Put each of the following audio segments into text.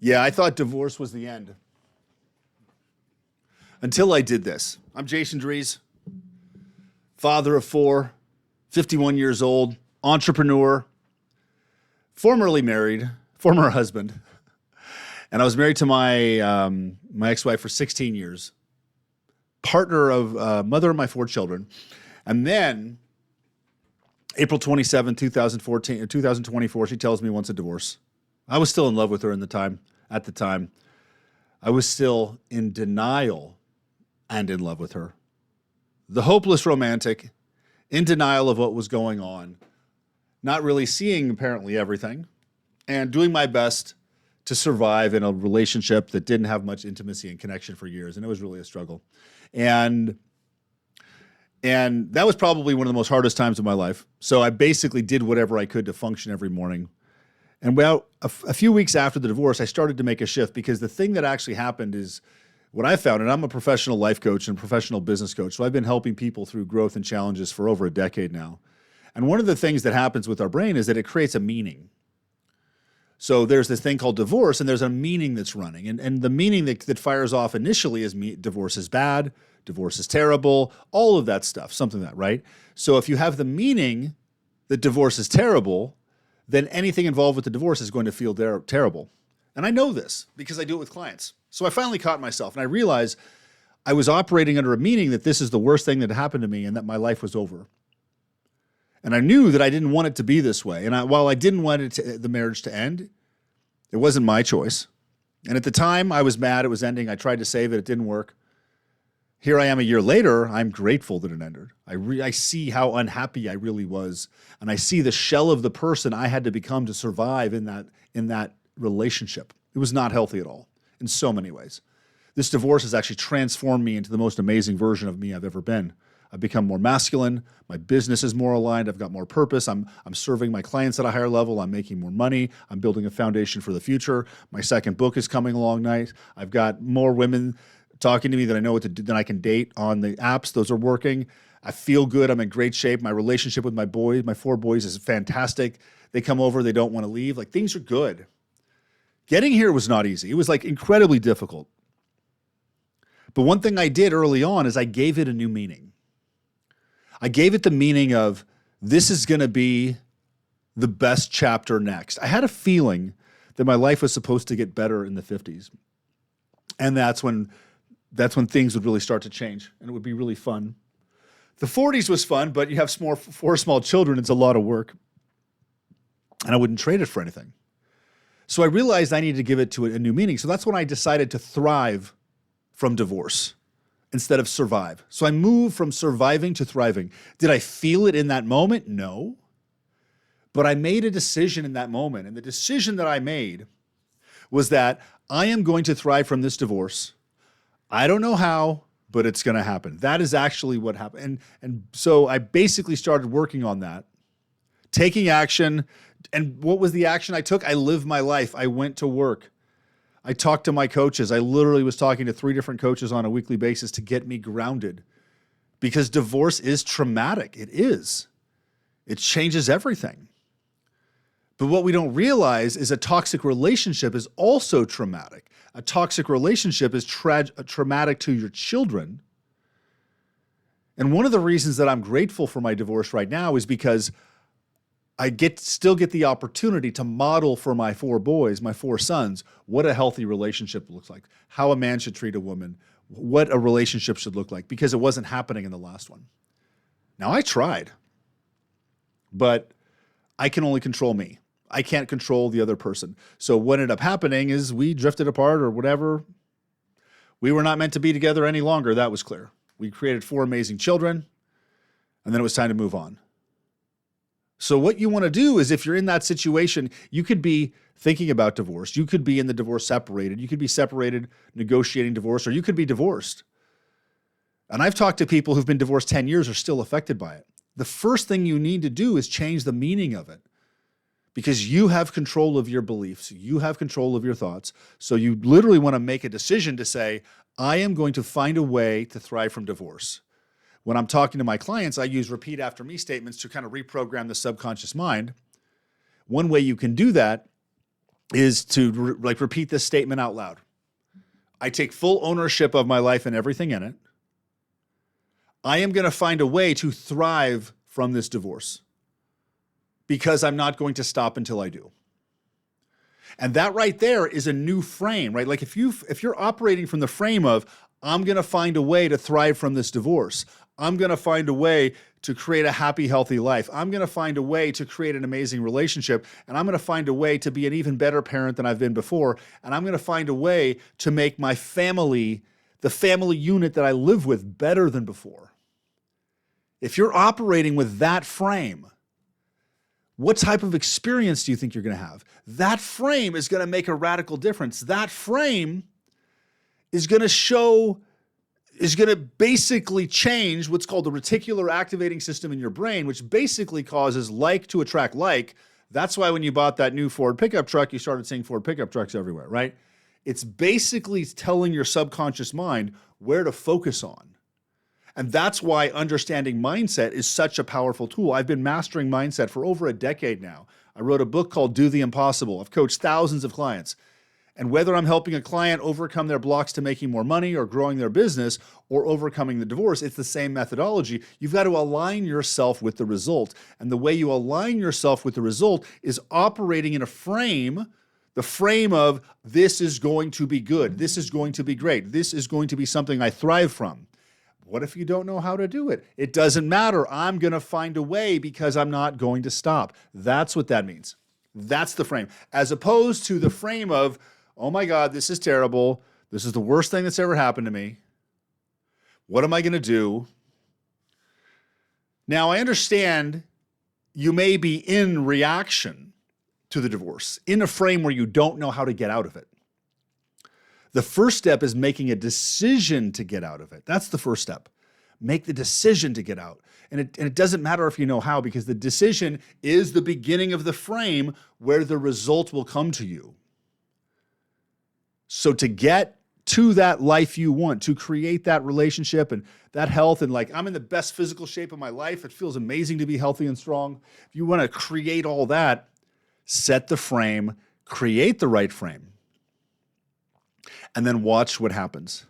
Yeah, I thought divorce was the end. Until I did this. I'm Jason Drees, father of four, 51 years old, entrepreneur, formerly married, former husband. And I was married to my ex-wife for 16 years, partner of mother of my four children. And then April 27, 2024, she tells me wants a divorce. I was still in love with her at the time. I was still in denial and in love with her. The hopeless romantic, in denial of what was going on, not really seeing apparently everything, and doing my best to survive in a relationship that didn't have much intimacy and connection for years. And it was really a struggle. And that was probably one of the most hardest times of my life. So I basically did whatever I could to function every morning. And about a few weeks after the divorce, I started to make a shift, because the thing that actually happened is what I found, and I'm a professional life coach and professional business coach, so I've been helping people through growth and challenges for over a decade now. And one of the things that happens with our brain is that it creates a meaning. So there's this thing called divorce, and there's a meaning that's running. And the meaning that fires off initially is divorce is bad, divorce is terrible, all of that stuff, something like that, right? So if you have the meaning that divorce is terrible, then anything involved with the divorce is going to feel terrible. And I know this because I do it with clients. So I finally caught myself, and I realized I was operating under a meaning that this is the worst thing that happened to me and that my life was over. And I knew that I didn't want it to be this way. And while I didn't want the marriage to end, it wasn't my choice. And at the time, I was mad it was ending. I tried to save it. It didn't work. Here I am a year later. I'm grateful that it ended. I see how unhappy I really was. And I see the shell of the person I had to become to survive in that relationship. It was not healthy at all in so many ways. This divorce has actually transformed me into the most amazing version of me I've ever been. I've become more masculine. My business is more aligned. I've got more purpose. I'm serving my clients at a higher level. I'm making more money. I'm building a foundation for the future. My second book is coming along nice. I've got more women talking to me that I know what to do, that I can date on the apps. Those are working. I feel good. I'm in great shape. My relationship with my boys, my four boys, is fantastic. They come over. They don't want to leave. Like, things are good. Getting here was not easy. It was like incredibly difficult. But one thing I did early on is I gave it a new meaning. I gave it the meaning of, this is going to be the best chapter next. I had a feeling that my life was supposed to get better in the 50s. And that's when things would really start to change, and it would be really fun. The 40s was fun, but you have four small children. It's a lot of work. And I wouldn't trade it for anything. So I realized I needed to give it to a new meaning. So that's when I decided to thrive from divorce instead of survive. So I moved from surviving to thriving. Did I feel it in that moment? No. But I made a decision in that moment. And the decision that I made was that I am going to thrive from this divorce. I don't know how, but it's going to happen. That is actually what happened. And so I basically started working on that, taking action. And what was the action I took? I lived my life. I went to work. I talked to my coaches. I literally was talking to 3 different coaches on a weekly basis to get me grounded, because divorce is traumatic. It is. It changes everything. But what we don't realize is a toxic relationship is also traumatic. A toxic relationship is traumatic to your children. And one of the reasons that I'm grateful for my divorce right now is because I still get the opportunity to model for my 4 boys, my 4 sons, what a healthy relationship looks like, how a man should treat a woman, what a relationship should look like, because it wasn't happening in the last one. Now, I tried, but I can only control me. I can't control the other person. So what ended up happening is we drifted apart or whatever. We were not meant to be together any longer. That was clear. We created 4 amazing children, and then it was time to move on. So what you want to do is, if you're in that situation, you could be thinking about divorce. You could be in the divorce separated. You could be separated, negotiating divorce, or you could be divorced. And I've talked to people who've been divorced 10 years are still affected by it. The first thing you need to do is change the meaning of it, because you have control of your beliefs. You have control of your thoughts. So you literally want to make a decision to say, I am going to find a way to thrive from divorce. When I'm talking to my clients, I use repeat after me statements to kind of reprogram the subconscious mind. One way you can do that is to repeat this statement out loud. I take full ownership of my life and everything in it. I am going to find a way to thrive from this divorce because I'm not going to stop until I do. And that right there is a new frame, right? Like if you're operating from the frame of, I'm going to find a way to thrive from this divorce. I'm going to find a way to create a happy, healthy life. I'm going to find a way to create an amazing relationship. And I'm going to find a way to be an even better parent than I've been before. And I'm going to find a way to make my family, the family unit that I live with, better than before. If you're operating with that frame, what type of experience do you think you're going to have? That frame is going to make a radical difference. That frame is going to basically change what's called the reticular activating system in your brain, which basically causes like to attract like. That's why when you bought that new Ford pickup truck, you started seeing Ford pickup trucks everywhere, right? It's basically telling your subconscious mind where to focus on. And that's why understanding mindset is such a powerful tool. I've been mastering mindset for over a decade now. I wrote a book called Do the Impossible. I've coached thousands of clients. And whether I'm helping a client overcome their blocks to making more money or growing their business or overcoming the divorce, it's the same methodology. You've got to align yourself with the result. And the way you align yourself with the result is operating in a frame, the frame of this is going to be good. This is going to be great. This is going to be something I thrive from. What if you don't know how to do it? It doesn't matter. I'm going to find a way because I'm not going to stop. That's what that means. That's the frame. As opposed to the frame of, oh my God, this is terrible. This is the worst thing that's ever happened to me. What am I going to do? Now, I understand you may be in reaction to the divorce, in a frame where you don't know how to get out of it. The first step is making a decision to get out of it. That's the first step. Make the decision to get out. And it doesn't matter if you know how, because the decision is the beginning of the frame where the result will come to you. So to get to that life you want, to create that relationship and that health, and like, I'm in the best physical shape of my life. It feels amazing to be healthy and strong. If you want to create all that, set the frame, create the right frame. And then watch what happens.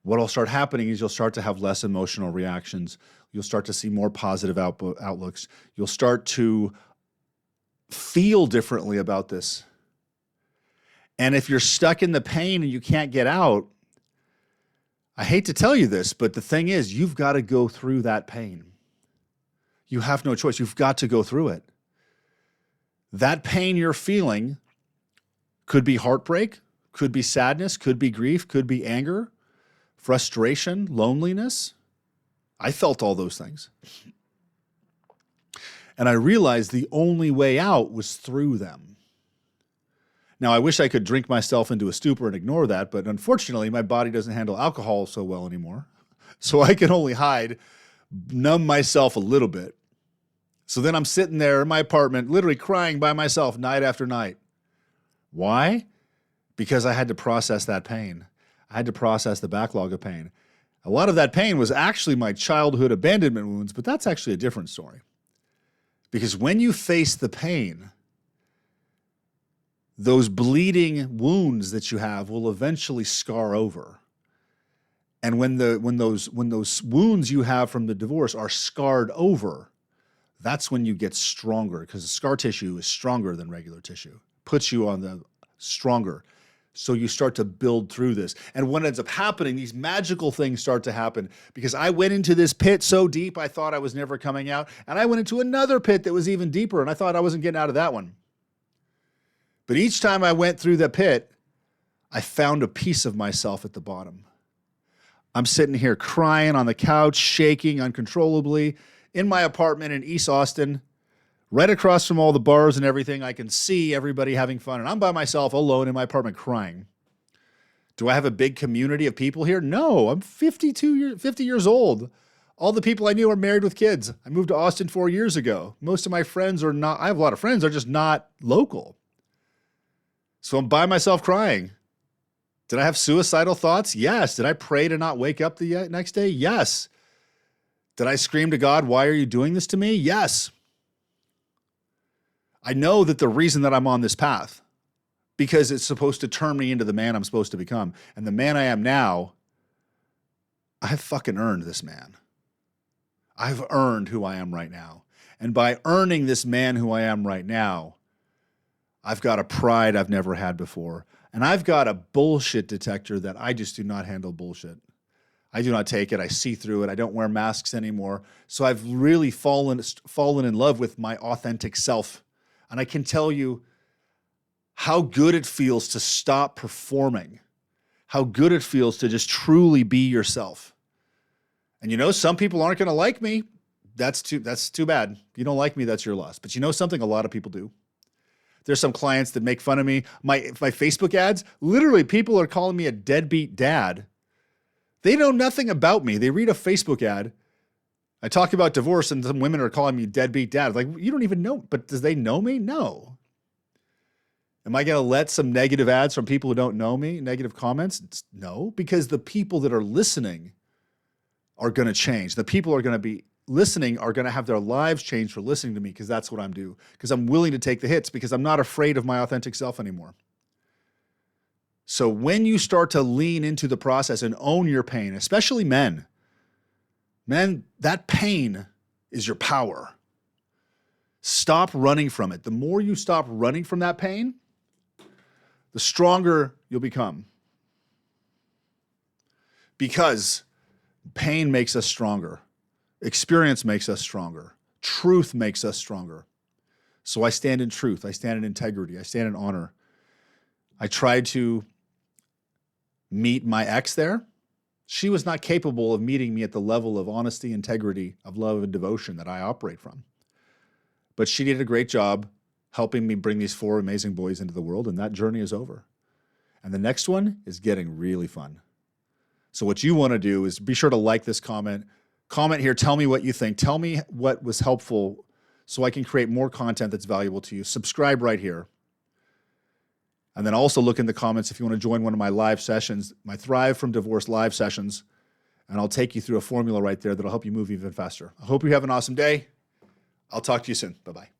What'll start happening is you'll start to have less emotional reactions. You'll start to see more positive outlooks. You'll start to feel differently about this. And if you're stuck in the pain and you can't get out, I hate to tell you this, but the thing is, you've got to go through that pain. You have no choice. You've got to go through it. That pain you're feeling could be heartbreak, could be sadness, could be grief, could be anger, frustration, loneliness. I felt all those things. And I realized the only way out was through them. Now, I wish I could drink myself into a stupor and ignore that, but unfortunately, my body doesn't handle alcohol so well anymore. So I can only hide, numb myself a little bit. So then I'm sitting there in my apartment, literally crying by myself night after night. Why? Because I had to process that pain. I had to process the backlog of pain. A lot of that pain was actually my childhood abandonment wounds, but that's actually a different story. Because when you face the pain, those bleeding wounds that you have will eventually scar over. And when those wounds you have from the divorce are scarred over, that's when you get stronger, because the scar tissue is stronger than regular tissue, puts you on the stronger. So you start to build through this. And what ends up happening, these magical things start to happen, because I went into this pit so deep, I thought I was never coming out. And I went into another pit that was even deeper, and I thought I wasn't getting out of that one. But each time I went through the pit, I found a piece of myself at the bottom. I'm sitting here crying on the couch, shaking uncontrollably in my apartment in East Austin. Right across from all the bars and everything, I can see everybody having fun, and I'm by myself alone in my apartment crying. Do I have a big community of people here? No, I'm 50 years old. All the people I knew are married with kids. I moved to Austin 4 years ago. Most of my friends are not, I have a lot of friends, they're just not local. So I'm by myself crying. Did I have suicidal thoughts? Yes. Did I pray to not wake up the next day? Yes. Did I scream to God, why are you doing this to me? Yes. I know that the reason that I'm on this path, because it's supposed to turn me into the man I'm supposed to become. And the man I am now, I've fucking earned this man. I've earned who I am right now. And by earning this man who I am right now, I've got a pride I've never had before. And I've got a bullshit detector that I just do not handle bullshit. I do not take it. I see through it. I don't wear masks anymore. So I've really fallen in love with my authentic self. And I can tell you how good it feels to stop performing, how good it feels to just truly be yourself. And you know, some people aren't going to like me. That's too bad. If you don't like me, that's your loss. But you know something? A lot of people do. There's some clients that make fun of me. My Facebook ads, literally people are calling me a deadbeat dad. They know nothing about me. They read a Facebook ad. I talk about divorce and some women are calling me deadbeat dad. Like, you don't even know, but does they know me? No. Am I going to let some negative ads from people who don't know me, negative comments? No, because the people that are listening are going to change. The people are going to be listening are going to have their lives changed for listening to me, because that's what I'm doing. Because I'm willing to take the hits, because I'm not afraid of my authentic self anymore. So when you start to lean into the process and own your pain, especially men, that pain is your power. Stop running from it. The more you stop running from that pain, the stronger you'll become. Because pain makes us stronger. Experience makes us stronger. Truth makes us stronger. So I stand in truth. I stand in integrity. I stand in honor. I tried to meet my ex there. She was not capable of meeting me at the level of honesty, integrity, of love and devotion that I operate from. But she did a great job helping me bring these 4 amazing boys into the world, and that journey is over. And the next one is getting really fun. So what you want to do is be sure to like this comment. Comment here. Tell me what you think. Tell me what was helpful so I can create more content that's valuable to you. Subscribe right here. And then also look in the comments if you want to join one of my live sessions, my Thrive from Divorce live sessions, and I'll take you through a formula right there that'll help you move even faster. I hope you have an awesome day. I'll talk to you soon. Bye-bye.